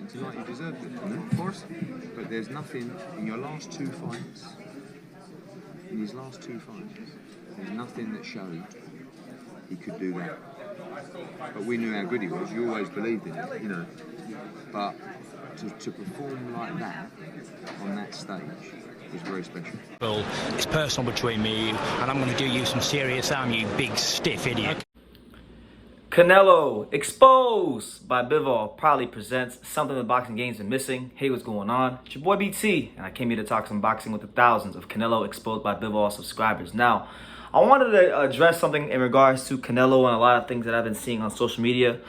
acting like he deserved it. Of course. But there's nothing in your last two fights. In his last two fights, there's nothing that showed he could do that. But we knew how good he was. You always believed in it, you know. But to perform like that on that stage was very special. Well, it's personal between me and you, and I'm going to do you some serious harm, you big stiff idiot. Canelo exposed by Bivol proudly presents something the boxing game's been missing. Hey, what's going on? It's your boy BT, and I came here to talk some boxing with the thousands of Canelo exposed by Bivol subscribers. Now, I wanted to address something in regards to Canelo and a lot of things that I've been seeing on social media.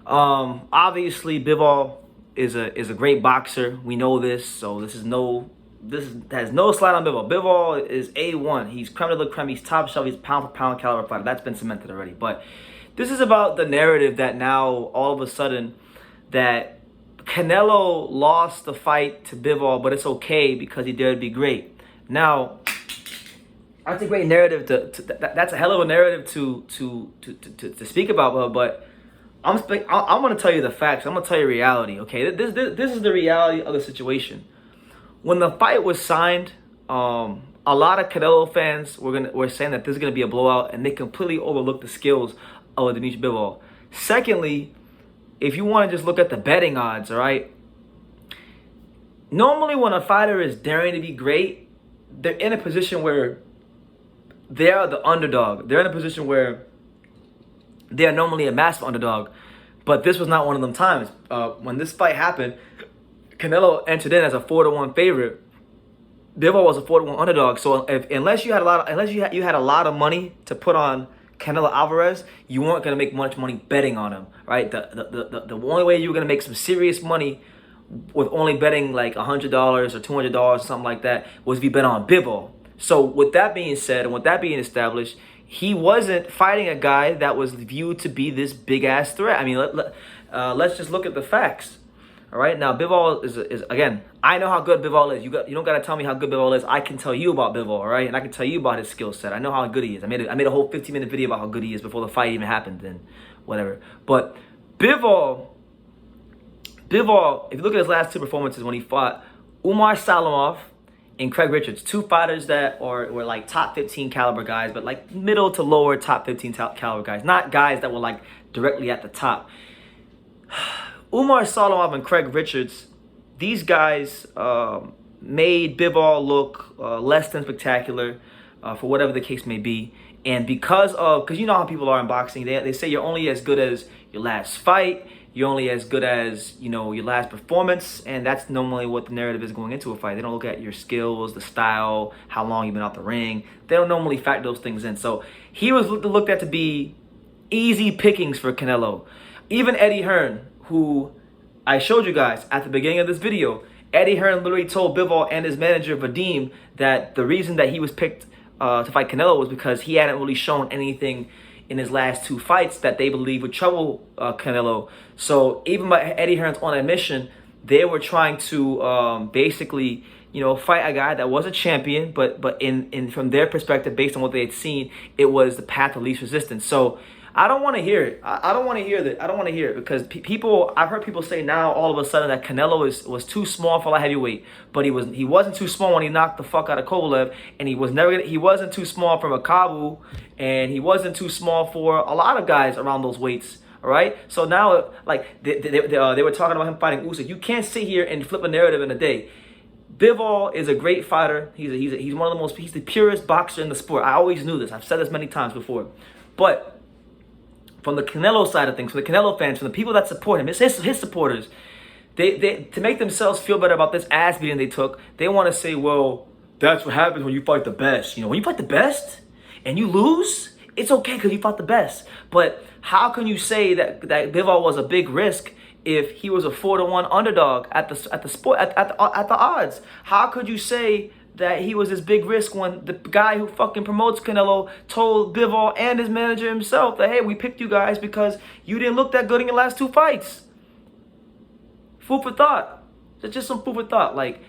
Obviously, Bivol is a great boxer. We know this, so this has no slide on Bivol. Bivol is A1. He's creme de la creme. He's top shelf. He's pound for pound caliber fighter. That's been cemented already. But this is about the narrative that now all of a sudden that Canelo lost the fight to Bivol, but it's okay because he dared to be great. Now, that's a great narrative. That's a hell of a narrative to speak about. But I'm going to tell you the facts. I'm going to tell you reality. Okay, this is the reality of the situation. When the fight was signed, a lot of Canelo fans were saying that this is going to be a blowout, and they completely overlooked the skills of Dmitry Bivol. Secondly, if you want to just look at the betting odds, all right? Normally when a fighter is daring to be great, they're in a position where they are the underdog. They're in a position where they are normally a massive underdog. But this was not one of them times. When this fight happened, Canelo entered in as a 4-1 favorite. Bivol was a 4-1 underdog. So unless you had a lot of money to put on Canelo Alvarez, you weren't going to make much money betting on him, right? The only way you were going to make some serious money with only betting like $100 or $200 or something like that was if you bet on Bivol. So with that being said and with that being established, he wasn't fighting a guy that was viewed to be this big-ass threat. I mean, let's just look at the facts. All right, now Bivol is again, I know how good Bivol is. You don't gotta tell me how good Bivol is. I can tell you about Bivol, all right, and I can tell you about his skill set. I know how good he is. I made a whole 15-minute video about how good he is before the fight even happened and whatever. But Bivol, if you look at his last two performances when he fought Umar Salomov and Craig Richards, two fighters that were like top 15 caliber guys, but like middle to lower top 15 caliber guys, not guys that were like directly at the top. Umar Salomov and Craig Richards, these guys made Bivol look less than spectacular for whatever the case may be. And because you know how people are in boxing, they say you're only as good as your last fight, you're only as good as, you know, your last performance, and that's normally what the narrative is going into a fight. They don't look at your skills, the style, how long you've been out the ring. They don't normally factor those things in. So he was looked at to be easy pickings for Canelo. Even Eddie Hearn, who I showed you guys at the beginning of this video, Eddie Hearn literally told Bivol and his manager Vadim that the reason that he was picked to fight Canelo was because he hadn't really shown anything in his last two fights that they believe would trouble Canelo. So even by Eddie Hearn's own admission, they were trying to basically, you know, fight a guy that was a champion, but in from their perspective, based on what they had seen, it was the path of least resistance. So I don't want to hear it. I don't want to hear that. I don't want to hear it because I've heard people say now all of a sudden that Canelo was too small for light heavyweight, but he wasn't too small when he knocked the fuck out of Kovalev, and he wasn't too small for Makabu, and he wasn't too small for a lot of guys around those weights. All right. So now, like they were talking about him fighting Usyk. You can't sit here and flip a narrative in a day. Bivol is a great fighter. He's one of the most. He's the purest boxer in the sport. I always knew this. I've said this many times before, but from the Canelo side of things, from the Canelo fans, from the people that support him, his supporters, they to make themselves feel better about this ass beating they took, they want to say, well, that's what happens when you fight the best. You know, when you fight the best and you lose, it's okay because you fought the best. But how can you say that Bivol was a big risk if he was a 4-1 underdog at the odds? How could you say that he was this big risk when the guy who fucking promotes Canelo told Bivol and his manager himself that, hey, we picked you guys because you didn't look that good in your last two fights? Food for thought. It's just some food for thought. Like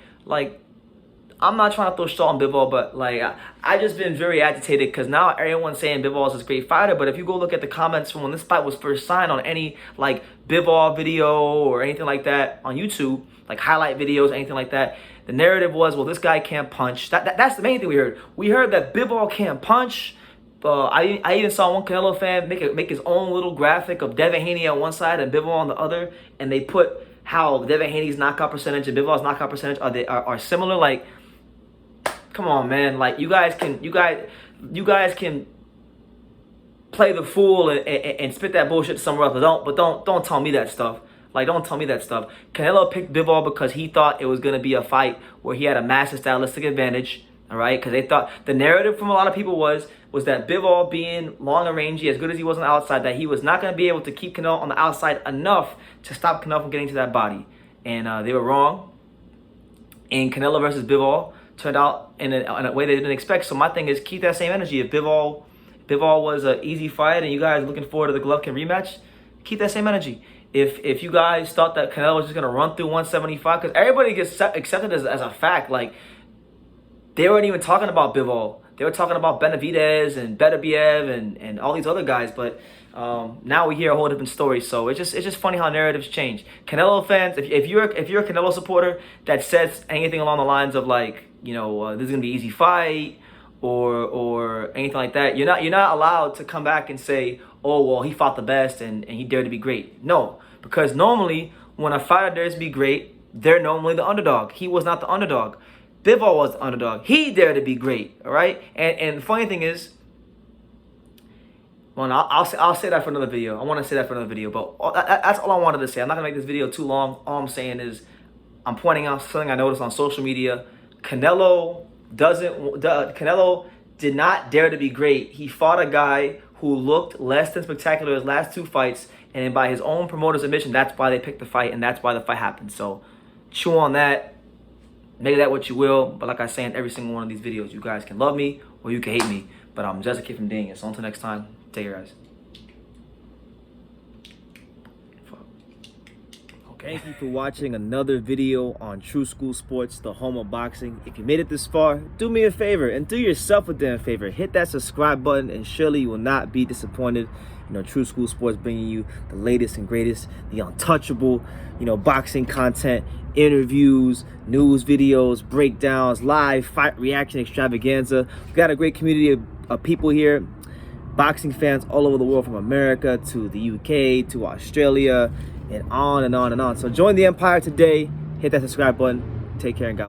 I'm not trying to throw shit on Bivol, but like I just been very agitated because now everyone's saying Bivol is this great fighter. But if you go look at the comments from when this fight was first signed on any like Bivol video or anything like that on YouTube, like highlight videos, anything like that, the narrative was, well, this guy can't punch. That's the main thing we heard. We heard that Bivol can't punch. I even saw one Canelo fan make his own little graphic of Devin Haney on one side and Bivol on the other, and they put how Devin Haney's knockout percentage and Bivol's knockout percentage are similar. Like, come on, man! Like you guys can play the fool and spit that bullshit somewhere else, but don't tell me that stuff. Like, don't tell me that stuff. Canelo picked Bivol because he thought it was gonna be a fight where he had a massive stylistic advantage. All right, because they thought the narrative from a lot of people was that Bivol being long and rangy, as good as he was on the outside, that he was not going to be able to keep Canelo on the outside enough to stop Canelo from getting to that body. And they were wrong. And Canelo versus Bivol turned out in a way they didn't expect. So my thing is, keep that same energy. If Bivol was an easy fight and you guys are looking forward to the Golovkin rematch, keep that same energy. If you guys thought that Canelo was just going to run through 175, because everybody gets accepted as a fact, like, they weren't even talking about Bivol. They were talking about Benavidez and Beterbiev and all these other guys. But now we hear a whole different story. So it's just funny how narratives change. Canelo fans, if you're a Canelo supporter that says anything along the lines of like, you know, this is gonna be an easy fight or anything like that, you're not allowed to come back and say, oh well, he fought the best and he dared to be great. No, because normally when a fighter dares to be great, they're normally the underdog. He was not the underdog. Bivol was the underdog. He dared to be great, all right? And the funny thing is, well, I'll say that for another video. I want to say that for another video, but that's all I wanted to say. I'm not going to make this video too long. All I'm saying is I'm pointing out something I noticed on social media. Canelo did not dare to be great. He fought a guy who looked less than spectacular his last two fights, and by his own promoter's admission, that's why they picked the fight, and that's why the fight happened. So chew on that. Make that what you will, but like I say in every single one of these videos, you guys can love me or you can hate me, but I'm just a kid from Dang. So until next time, take care, guys. Thank you for watching another video on True School Sports, the home of boxing. If you made it this far, do me a favor and do yourself a damn favor. Hit that subscribe button and surely you will not be disappointed. You know, True School Sports bringing you the latest and greatest, the untouchable, you know, boxing content, interviews, news videos, breakdowns, live fight reaction extravaganza. We've got a great community of people here, boxing fans all over the world, from America to the UK to Australia and on and on and on. So join the empire today. Hit that subscribe button. Take care and God.